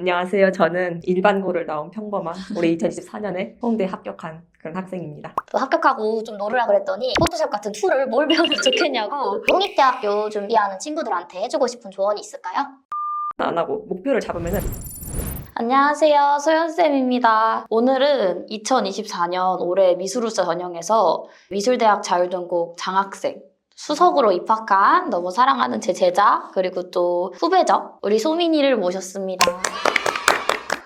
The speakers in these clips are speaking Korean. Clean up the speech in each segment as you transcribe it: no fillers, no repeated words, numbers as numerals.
안녕하세요. 저는 일반고를 나온 평범한 올해 2024년에 홍대 합격한 그런 학생입니다. 또 합격하고 좀 놀으라 그랬더니 포토샵 같은 툴을 뭘 배우면 좋겠냐고 공립대학교 준비하는 친구들한테 해주고 싶은 조언이 있을까요? 안 하고 목표를 잡으면은 안녕하세요. 소연쌤입니다. 오늘은 2024년 올해 미술울사 전형에서 미술대학 자율전공 장학생 수석으로 입학한 너무 사랑하는 제 제자 그리고 또 후배죠. 우리 소민이를 모셨습니다.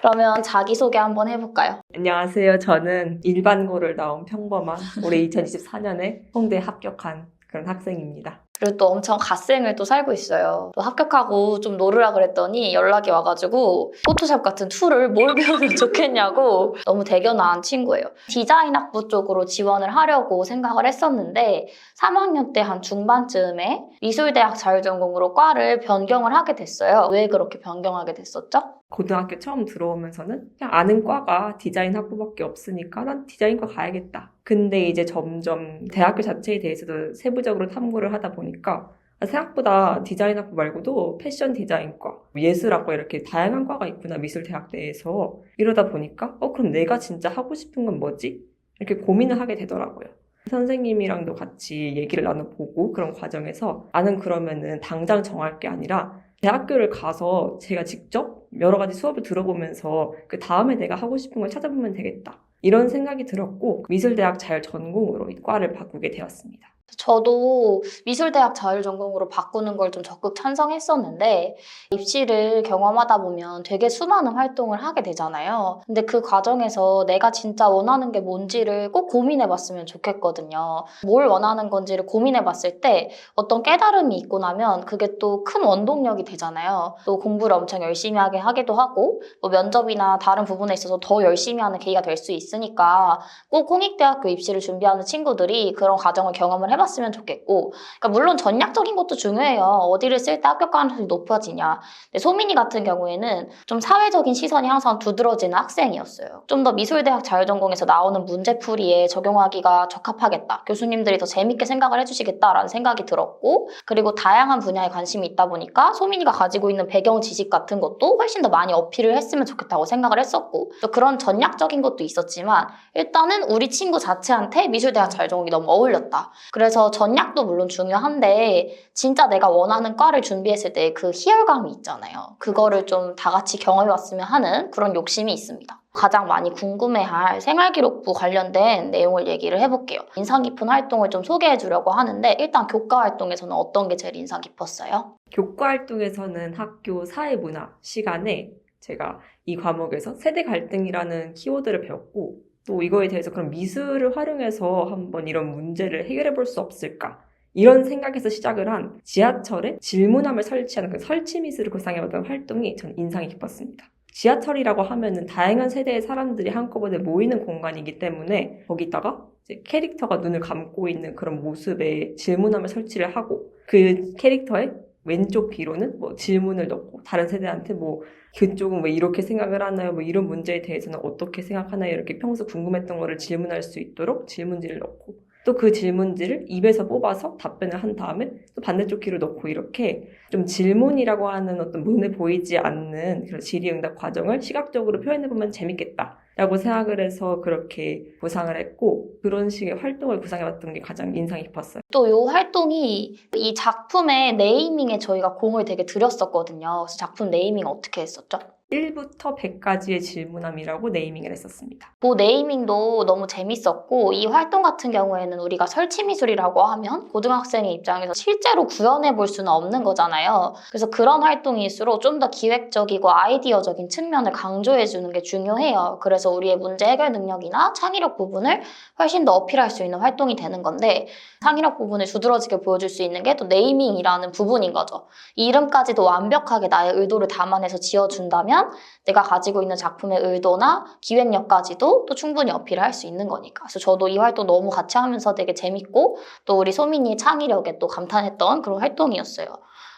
그러면 자기소개 한번 해볼까요? 안녕하세요. 저는 일반고를 나온 평범한 올해 2024년에 홍대 합격한 그런 학생입니다. 그리고 또 엄청 갓생을 또 살고 있어요. 또 합격하고 좀 놀으라 그랬더니 연락이 와가지고 포토샵 같은 툴을 뭘 배우면 좋겠냐고 너무 대견한 친구예요. 디자인 학부 쪽으로 지원을 하려고 생각을 했었는데 3학년 때 한 중반쯤에 미술대학 자율전공으로 과를 변경을 하게 됐어요. 왜 그렇게 변경하게 됐었죠? 고등학교 처음 들어오면서는 그냥 아는 과가 디자인 학부밖에 없으니까 난 디자인과 가야겠다. 근데 이제 점점 대학교 자체에 대해서도 세부적으로 탐구를 하다 보니까 생각보다 디자인 학부 말고도 패션 디자인과, 예술학과 이렇게 다양한 과가 있구나, 미술대학 내에서. 이러다 보니까 그럼 내가 진짜 하고 싶은 건 뭐지? 이렇게 고민을 하게 되더라고요. 선생님이랑도 같이 얘기를 나눠보고 그런 과정에서 나는 그러면은 당장 정할 게 아니라 대학교를 가서 제가 직접 여러 가지 수업을 들어보면서 그 다음에 내가 하고 싶은 걸 찾아보면 되겠다. 이런 생각이 들었고 미술대학 자율전공으로 이 과를 바꾸게 되었습니다. 저도 미술대학 자율전공으로 바꾸는 걸 좀 적극 찬성했었는데 입시를 경험하다 보면 되게 수많은 활동을 하게 되잖아요. 근데 그 과정에서 내가 진짜 원하는 게 뭔지를 꼭 고민해봤으면 좋겠거든요. 뭘 원하는 건지를 고민해봤을 때 어떤 깨달음이 있고 나면 그게 또 큰 원동력이 되잖아요. 또 공부를 엄청 열심히 하기도 하고 뭐 면접이나 다른 부분에 있어서 더 열심히 하는 계기가 될 수 있으니까 꼭 홍익대학교 입시를 준비하는 친구들이 그런 과정을 경험을 해봤으면 좋겠고, 그러니까 물론 전략적인 것도 중요해요. 어디를 쓸 때 합격 가능성이 높아지냐. 근데 소민이 같은 경우에는 좀 사회적인 시선이 항상 두드러지는 학생이었어요. 좀 더 미술대학 자율전공에서 나오는 문제풀이에 적용하기가 적합하겠다. 교수님들이 더 재밌게 생각을 해주시겠다라는 생각이 들었고, 그리고 다양한 분야에 관심이 있다 보니까 소민이가 가지고 있는 배경 지식 같은 것도 훨씬 더 많이 어필을 했으면 좋겠다고 생각을 했었고, 또 그런 전략적인 것도 있었지만 일단은 우리 친구 자체한테 미술대학 자율전공이 너무 어울렸다. 그래서 전략도 물론 중요한데 진짜 내가 원하는 과를 준비했을 때 그 희열감이 있잖아요. 그거를 좀 다 같이 경험해봤으면 하는 그런 욕심이 있습니다. 가장 많이 궁금해할 생활기록부 관련된 내용을 얘기를 해볼게요. 인상 깊은 활동을 좀 소개해 주려고 하는데 일단 교과 활동에서는 어떤 게 제일 인상 깊었어요? 교과 활동에서는 학교 사회문화 시간에 제가 이 과목에서 세대 갈등이라는 키워드를 배웠고 또 이거에 대해서 그럼 미술을 활용해서 한번 이런 문제를 해결해 볼 수 없을까? 이런 생각에서 시작을 한 지하철에 질문함을 설치하는 그 설치 미술을 구상해봤던 활동이 전 인상이 깊었습니다. 지하철이라고 하면은 다양한 세대의 사람들이 한꺼번에 모이는 공간이기 때문에 거기다가 이제 캐릭터가 눈을 감고 있는 그런 모습에 질문함을 설치를 하고 그 캐릭터의 왼쪽 뒤로는 뭐 질문을 넣고 다른 세대한테 뭐 그쪽은 왜 이렇게 생각을 하나요? 뭐 이런 문제에 대해서는 어떻게 생각하나요? 이렇게 평소 궁금했던 거를 질문할 수 있도록 질문지를 넣고 또 그 질문지를 입에서 뽑아서 답변을 한 다음에 또 반대쪽 귀로 넣고 이렇게 좀 질문이라고 하는 어떤 눈에 보이지 않는 그런 질의응답 과정을 시각적으로 표현해보면 재밌겠다라고 생각을 해서 그렇게 구상을 했고 그런 식의 활동을 구상해봤던 게 가장 인상이 깊었어요. 또 이 활동이 이 작품의 네이밍에 저희가 공을 되게 들였었거든요. 그래서 작품 네이밍 어떻게 했었죠? 1부터 100까지의 질문함이라고 네이밍을 했었습니다. 그 네이밍도 너무 재밌었고 이 활동 같은 경우에는 우리가 설치미술이라고 하면 고등학생의 입장에서 실제로 구현해 볼 수는 없는 거잖아요. 그래서 그런 활동일수록 좀 더 기획적이고 아이디어적인 측면을 강조해 주는 게 중요해요. 그래서 우리의 문제 해결 능력이나 창의력 부분을 훨씬 더 어필할 수 있는 활동이 되는 건데 창의력 부분을 두드러지게 보여줄 수 있는 게 또 네이밍이라는 부분인 거죠. 이 이름까지도 완벽하게 나의 의도를 담아내서 지어준다면 내가 가지고 있는 작품의 의도나 기획력까지도 또 충분히 어필을 할 수 있는 거니까. 그래서 저도 이 활동 너무 같이 하면서 되게 재밌고 또 우리 소민이의 창의력에 또 감탄했던 그런 활동이었어요.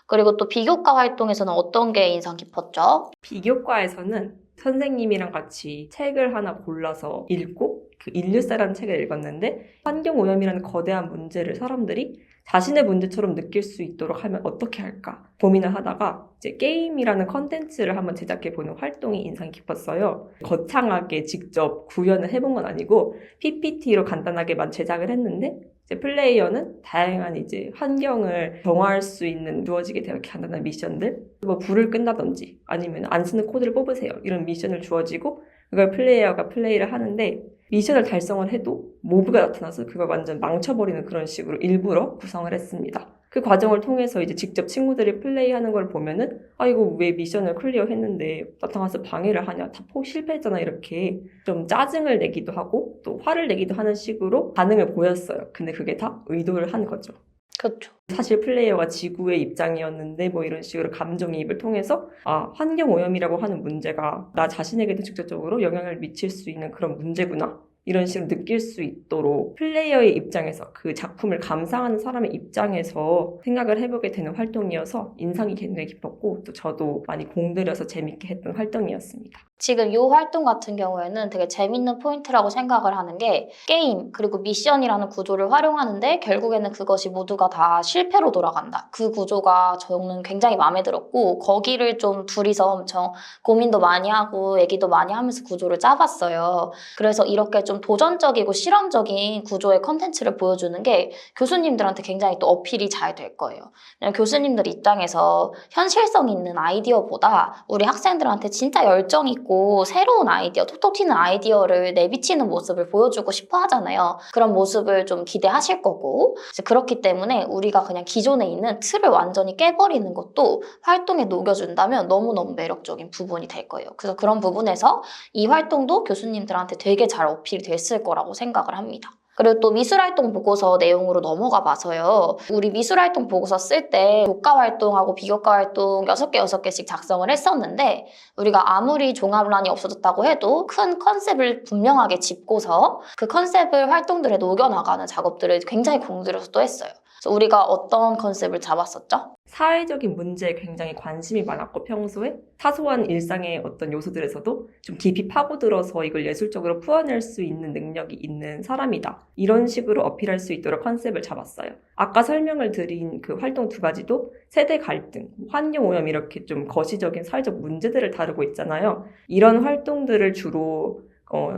그리고 또 비교과 활동에서는 어떤 게 인상 깊었죠? 비교과에서는 선생님이랑 같이 책을 하나 골라서 읽고 그 인류사라는 책을 읽었는데 환경오염이라는 거대한 문제를 사람들이 자신의 문제처럼 느낄 수 있도록 하면 어떻게 할까 고민을 하다가 이제 게임이라는 컨텐츠를 한번 제작해보는 활동이 인상 깊었어요. 거창하게 직접 구현을 해본 건 아니고 PPT로 간단하게만 제작을 했는데 이제 플레이어는 다양한 이제 환경을 정화할 수 있는 주어지게 되어 간단한 미션들, 뭐 불을 끈다든지 아니면 안 쓰는 코드를 뽑으세요 이런 미션을 주어지고 그걸 플레이어가 플레이를 하는데 미션을 달성을 해도 모브가 나타나서 그걸 완전 망쳐버리는 그런 식으로 일부러 구성을 했습니다. 그 과정을 통해서 이제 직접 친구들이 플레이하는 걸 보면은 아 이거 왜 미션을 클리어했는데 나타나서 방해를 하냐 다 실패했잖아 이렇게 좀 짜증을 내기도 하고 또 화를 내기도 하는 식으로 반응을 보였어요. 근데 그게 다 의도를 한 거죠. 그렇죠. 사실 플레이어가 지구의 입장이었는데 뭐 이런 식으로 감정이입을 통해서 아 환경오염이라고 하는 문제가 나 자신에게도 직접적으로 영향을 미칠 수 있는 그런 문제구나 이런 식으로 느낄 수 있도록 플레이어의 입장에서 그 작품을 감상하는 사람의 입장에서 생각을 해보게 되는 활동이어서 인상이 굉장히 깊었고 또 저도 많이 공들여서 재밌게 했던 활동이었습니다. 지금 이 활동 같은 경우에는 되게 재밌는 포인트라고 생각을 하는 게 게임 그리고 미션이라는 구조를 활용하는데 결국에는 그것이 모두가 다 실패로 돌아간다. 그 구조가 저는 굉장히 마음에 들었고 거기를 좀 둘이서 엄청 고민도 많이 하고 얘기도 많이 하면서 구조를 짜봤어요. 그래서 이렇게 좀 도전적이고 실험적인 구조의 컨텐츠를 보여주는 게 교수님들한테 굉장히 또 어필이 잘 될 거예요. 왜냐면 교수님들 입장에서 현실성 있는 아이디어보다 우리 학생들한테 진짜 열정 있고 새로운 아이디어, 톡톡 튀는 아이디어를 내비치는 모습을 보여주고 싶어 하잖아요. 그런 모습을 좀 기대하실 거고 그렇기 때문에 우리가 그냥 기존에 있는 틀을 완전히 깨버리는 것도 활동에 녹여준다면 너무너무 매력적인 부분이 될 거예요. 그래서 그런 부분에서 이 활동도 교수님들한테 되게 잘 어필이 됐을 거라고 생각을 합니다. 그리고 또 미술활동 보고서 내용으로 넘어가 봐서요. 우리 미술활동 보고서 쓸 때 교과 활동하고 비교과 활동 6개 작성을 했었는데 우리가 아무리 종합란이 없어졌다고 해도 큰 컨셉을 분명하게 짚고서 그 컨셉을 활동들에 녹여나가는 작업들을 굉장히 공들여서 또 했어요. 그래서 우리가 어떤 컨셉을 잡았었죠? 사회적인 문제에 굉장히 관심이 많았고 평소에 사소한 일상의 어떤 요소들에서도 좀 깊이 파고들어서 이걸 예술적으로 풀어낼 수 있는 능력이 있는 사람이다. 이런 식으로 어필할 수 있도록 컨셉을 잡았어요. 아까 설명을 드린 그 활동 2가지도 세대 갈등, 환경오염 이렇게 좀 거시적인 사회적 문제들을 다루고 있잖아요. 이런 활동들을 주로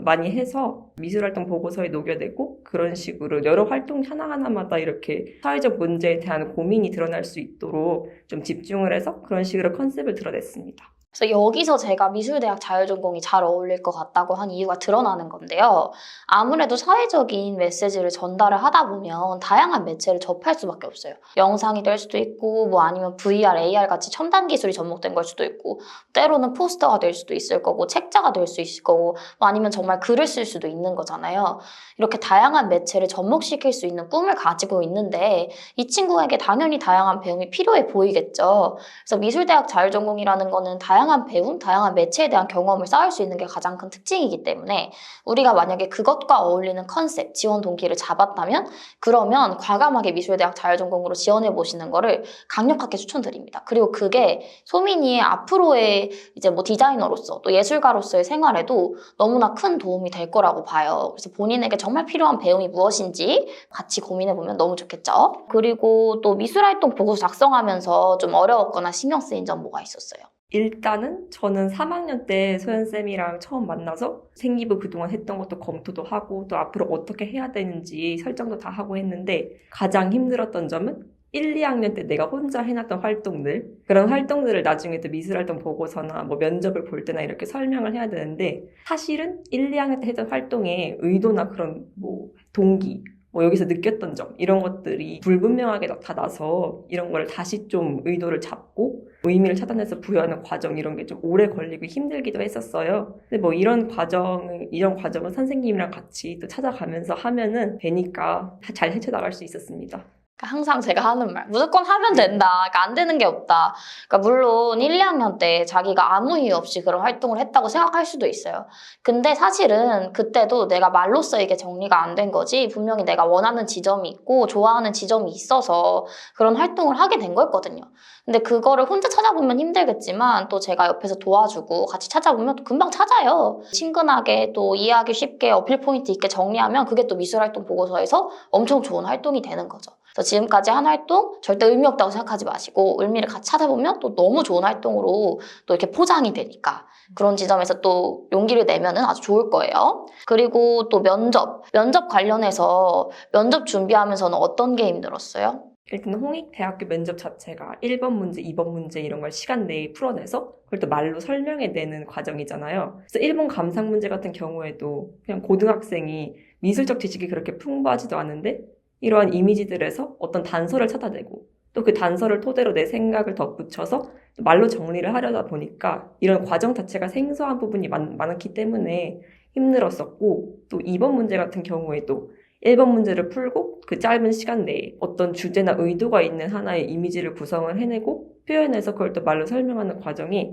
많이 해서 미술활동 보고서에 녹여내고 그런 식으로 여러 활동 하나하나마다 이렇게 사회적 문제에 대한 고민이 드러날 수 있도록 좀 집중을 해서 그런 식으로 컨셉을 드러냈습니다. 그래서 여기서 제가 미술대학 자율전공이 잘 어울릴 것 같다고 한 이유가 드러나는 건데요. 아무래도 사회적인 메시지를 전달을 하다 보면 다양한 매체를 접할 수밖에 없어요. 영상이 될 수도 있고 뭐 아니면 VR, AR 같이 첨단 기술이 접목된 걸 수도 있고 때로는 포스터가 될 수도 있을 거고 책자가 될 수 있을 거고 뭐 아니면 정말 글을 쓸 수도 있는 거잖아요. 이렇게 다양한 매체를 접목시킬 수 있는 꿈을 가지고 있는데 이 친구에게 당연히 다양한 배움이 필요해 보이겠죠. 그래서 미술대학 자율전공이라는 거는 다양한 배움, 다양한 매체에 대한 경험을 쌓을 수 있는 게 가장 큰 특징이기 때문에 우리가 만약에 그것과 어울리는 컨셉, 지원 동기를 잡았다면 그러면 과감하게 미술대학 자율전공으로 지원해보시는 거를 강력하게 추천드립니다. 그리고 그게 소민이의 앞으로의 이제 뭐 디자이너로서 또 예술가로서의 생활에도 너무나 큰 도움이 될 거라고 봐요. 그래서 본인에게 정말 필요한 배움이 무엇인지 같이 고민해보면 너무 좋겠죠. 그리고 또 미술활동 보고서 작성하면서 좀 어려웠거나 신경 쓰인 점 뭐가 있었어요? 일단은 저는 3학년 때 소연쌤이랑 처음 만나서 생기부 그동안 했던 것도 검토도 하고 또 앞으로 어떻게 해야 되는지 설정도 다 하고 했는데 가장 힘들었던 점은 1, 2학년 때 내가 혼자 해놨던 활동들 그런 활동들을 나중에 또 미술활동 보고서나 뭐 면접을 볼 때나 이렇게 설명을 해야 되는데 사실은 1, 2학년 때 했던 활동의 의도나 그런 뭐 동기 뭐 여기서 느꼈던 점 이런 것들이 불분명하게 나타나서 이런 거를 다시 좀 의도를 잡고 의미를 찾아내서 부여하는 과정 이런 게 좀 오래 걸리고 힘들기도 했었어요. 근데 뭐 이런 과정을 선생님이랑 같이 또 찾아가면서 하면은 되니까 잘 헤쳐나갈 수 있었습니다. 그러니까 항상 제가 하는 말, 무조건 하면 된다. 그러니까 안 되는 게 없다. 그러니까 물론 1, 2학년 때 자기가 아무 이유 없이 그런 활동을 했다고 생각할 수도 있어요. 근데 사실은 그때도 내가 말로써 이게 정리가 안 된 거지, 분명히 내가 원하는 지점이 있고 좋아하는 지점이 있어서 그런 활동을 하게 된 거였거든요. 근데 그거를 혼자 찾아보면 힘들겠지만 또 제가 옆에서 도와주고 같이 찾아보면 또 금방 찾아요. 친근하게 또 이해하기 쉽게 어필 포인트 있게 정리하면 그게 또 미술활동 보고서에서 엄청 좋은 활동이 되는 거죠. 그래서 지금까지 한 활동 절대 의미 없다고 생각하지 마시고 의미를 같이 찾아보면 또 너무 좋은 활동으로 또 이렇게 포장이 되니까 그런 지점에서 또 용기를 내면은 아주 좋을 거예요. 그리고 또 면접 관련해서 면접 준비하면서는 어떤 게 힘들었어요? 일단 홍익대학교 면접 자체가 1번 문제, 2번 문제 이런 걸 시간 내에 풀어내서 그걸 또 말로 설명해내는 과정이잖아요. 그래서 일본 감상 문제 같은 경우에도 그냥 고등학생이 미술적 지식이 그렇게 풍부하지도 않은데 이러한 이미지들에서 어떤 단서를 찾아내고 또 그 단서를 토대로 내 생각을 덧붙여서 말로 정리를 하려다 보니까 이런 과정 자체가 생소한 부분이 많았기 때문에 힘들었었고, 또 2번 문제 같은 경우에도 1번 문제를 풀고 그 짧은 시간 내에 어떤 주제나 의도가 있는 하나의 이미지를 구성을 해내고 표현해서 그걸 또 말로 설명하는 과정이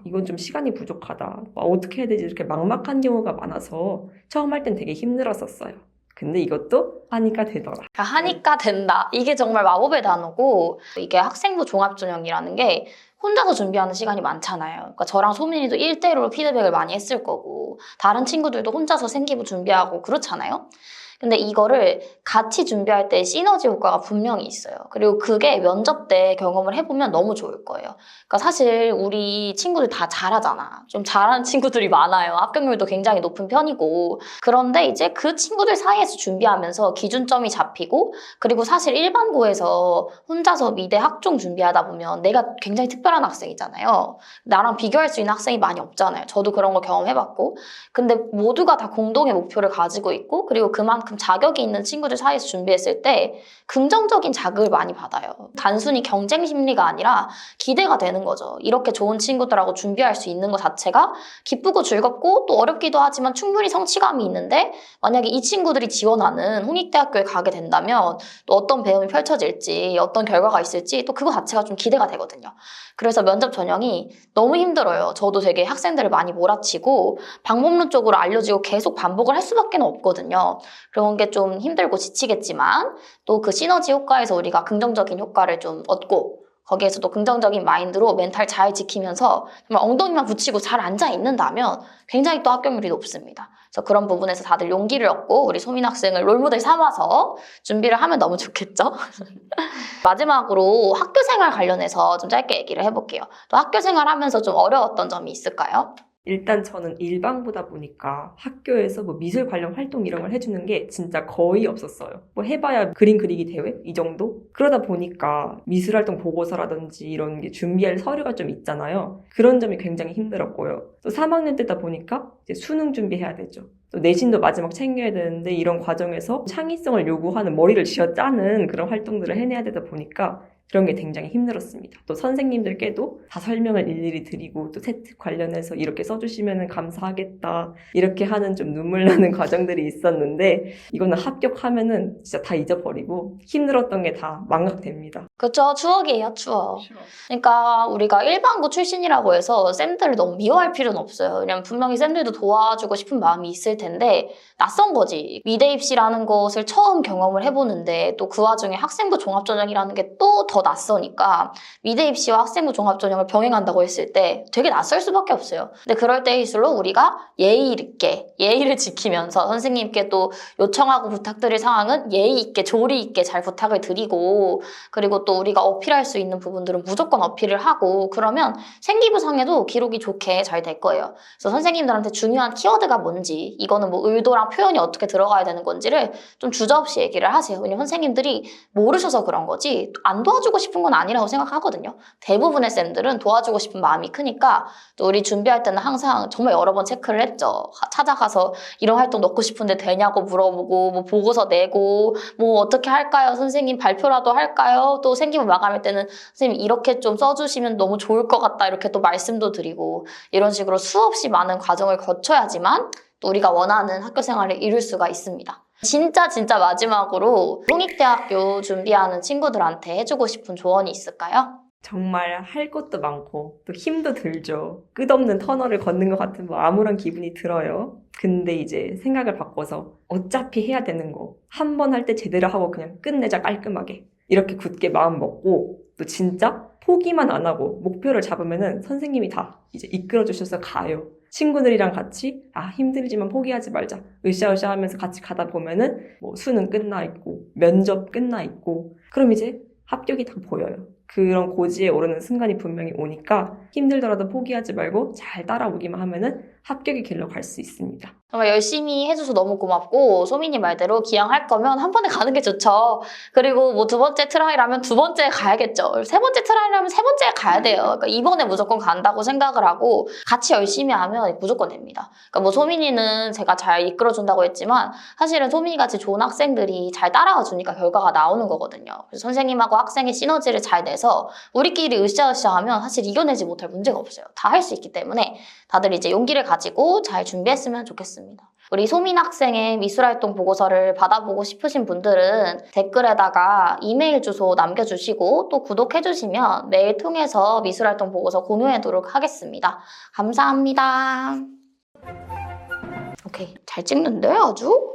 이건 좀 시간이 부족하다. 어떻게 해야 되지? 이렇게 막막한 경우가 많아서 처음 할 땐 되게 힘들었었어요. 근데 이것도 하니까 되더라. 하니까 된다. 이게 정말 마법의 단어고, 이게 학생부 종합전형이라는 게 혼자서 준비하는 시간이 많잖아요. 그러니까 저랑 소민이도 1대1로 피드백을 많이 했을 거고, 다른 친구들도 혼자서 생기부 준비하고 그렇잖아요. 근데 이거를 같이 준비할 때 시너지 효과가 분명히 있어요. 그리고 그게 면접 때 경험을 해보면 너무 좋을 거예요. 그러니까 사실 우리 친구들 다 잘하잖아. 좀 잘하는 친구들이 많아요. 합격률도 굉장히 높은 편이고. 그런데 이제 그 친구들 사이에서 준비하면서 기준점이 잡히고, 그리고 사실 일반고에서 혼자서 미대 학종 준비하다 보면 내가 굉장히 특별한 학생이잖아요. 나랑 비교할 수 있는 학생이 많이 없잖아요. 저도 그런 거 경험해봤고. 근데 모두가 다 공동의 목표를 가지고 있고, 그리고 그만큼 자격이 있는 친구들 사이에서 준비했을 때 긍정적인 자극을 많이 받아요. 단순히 경쟁 심리가 아니라 기대가 되는 거죠. 이렇게 좋은 친구들하고 준비할 수 있는 것 자체가 기쁘고 즐겁고 또 어렵기도 하지만 충분히 성취감이 있는데, 만약에 이 친구들이 지원하는 홍익대학교에 가게 된다면 또 어떤 배움이 펼쳐질지, 어떤 결과가 있을지 또 그거 자체가 좀 기대가 되거든요. 그래서 면접 전형이 너무 힘들어요. 저도 되게 학생들을 많이 몰아치고 방법론 쪽으로 알려지고 계속 반복을 할 수밖에 없거든요. 그런 게 좀 힘들고 지치겠지만 또 그 시너지 효과에서 우리가 긍정적인 효과를 좀 얻고, 거기에서도 긍정적인 마인드로 멘탈 잘 지키면서 정말 엉덩이만 붙이고 잘 앉아 있는다면 굉장히 또 합격률이 높습니다. 그래서 그런 부분에서 다들 용기를 얻고 우리 소민 학생을 롤모델 삼아서 준비를 하면 너무 좋겠죠? 마지막으로 학교생활 관련해서 좀 짧게 얘기를 해볼게요. 또 학교생활 하면서 좀 어려웠던 점이 있을까요? 일단 저는 일반고다 보니까 학교에서 뭐 미술 관련 활동 이런 걸 해주는 게 진짜 거의 없었어요. 뭐 해봐야 그림 그리기 대회? 이 정도? 그러다 보니까 미술활동 보고서라든지 이런 게 준비할 서류가 좀 있잖아요. 그런 점이 굉장히 힘들었고요. 또 3학년 때다 보니까 이제 수능 준비해야 되죠. 또 내신도 마지막 챙겨야 되는데 이런 과정에서 창의성을 요구하는 머리를 쥐어짜는 그런 활동들을 해내야 되다 보니까 그런 게 굉장히 힘들었습니다. 또 선생님들께도 다 설명을 일일이 드리고 또 세특 관련해서 이렇게 써주시면 감사하겠다 이렇게 하는 좀 눈물 나는 과정들이 있었는데, 이거는 합격하면은 진짜 다 잊어버리고 힘들었던 게 다 망각됩니다. 그쵸, 추억이에요, 추억. 그러니까 우리가 일반고 출신이라고 해서 쌤들을 너무 미워할 필요는 없어요. 왜냐면 분명히 쌤들도 도와주고 싶은 마음이 있을 텐데 낯선 거지. 미대 입시라는 것을 처음 경험을 해보는데 또 그 와중에 학생부 종합전형이라는 게 또 더 낯서니까 미대 입시와 학생부 종합전형을 병행한다고 했을 때 되게 낯설 수밖에 없어요. 근데 그럴 때일수록 우리가 예의 있게, 예의를 지키면서 선생님께 또 요청하고 부탁드릴 상황은 예의 있게, 조리 있게 잘 부탁을 드리고, 그리고 또 우리가 어필할 수 있는 부분들은 무조건 어필을 하고, 그러면 생기부상에도 기록이 좋게 잘 될 거예요. 그래서 선생님들한테 중요한 키워드가 뭔지, 이거는 뭐 의도랑 표현이 어떻게 들어가야 되는 건지를 좀 주저없이 얘기를 하세요. 왜냐면 선생님들이 모르셔서 그런 거지 안 도와주고 싶은 건 아니라고 생각하거든요. 대부분의 쌤들은 도와주고 싶은 마음이 크니까, 또 우리 준비할 때는 항상 정말 여러 번 체크를 했죠. 찾아가서 이런 활동 넣고 싶은데 되냐고 물어보고, 뭐 보고서 내고, 뭐 어떻게 할까요? 선생님 발표라도 할까요? 또 생기부 마감할 때는 선생님 이렇게 좀 써주시면 너무 좋을 것 같다 이렇게 또 말씀도 드리고, 이런 식으로 수없이 많은 과정을 거쳐야지만 또 우리가 원하는 학교 생활을 이룰 수가 있습니다. 진짜 마지막으로 홍익대학교 준비하는 친구들한테 해주고 싶은 조언이 있을까요? 정말 할 것도 많고 또 힘도 들죠. 끝없는 터널을 걷는 것 같은 뭐 암울한 기분이 들어요. 근데 이제 생각을 바꿔서 어차피 해야 되는 거 한 번 할 때 제대로 하고 그냥 끝내자 깔끔하게. 이렇게 굳게 마음 먹고 또 진짜 포기만 안 하고 목표를 잡으면은 선생님이 다 이제 이끌어 주셔서 가요. 친구들이랑 같이 힘들지만 포기하지 말자 으쌰으쌰 하면서 같이 가다 보면은 뭐 수능 끝나 있고 면접 끝나 있고 그럼 이제 합격이 다 보여요. 그런 고지에 오르는 순간이 분명히 오니까 힘들더라도 포기하지 말고 잘 따라오기만 하면은 합격의 길로 갈 수 있습니다. 정말 열심히 해줘서 너무 고맙고 소민이 말대로 기왕 할 거면 한 번에 가는 게 좋죠. 그리고 뭐 두 번째 트라이라면 두 번째 가야겠죠. 세 번째 트라이라면 세 번째 가야 돼요. 그러니까 이번에 무조건 간다고 생각을 하고 같이 열심히 하면 무조건 됩니다. 그러니까 뭐 소민이는 제가 잘 이끌어준다고 했지만 사실은 소민이같이 좋은 학생들이 잘 따라와 주니까 결과가 나오는 거거든요. 그래서 선생님하고 학생의 시너지를 잘 내서 우리끼리 으쌰으쌰 하면 사실 이겨내지 못할 문제가 없어요. 다 할 수 있기 때문에 다들 이제 용기를 가지고 잘 준비했으면 좋겠습니다. 우리 소민 학생의 미술활동 보고서를 받아보고 싶으신 분들은 댓글에다가 이메일 주소 남겨주시고 또 구독해주시면 메일 통해서 미술활동 보고서 공유하도록 하겠습니다. 감사합니다. 오케이, 잘 찍는데 아주?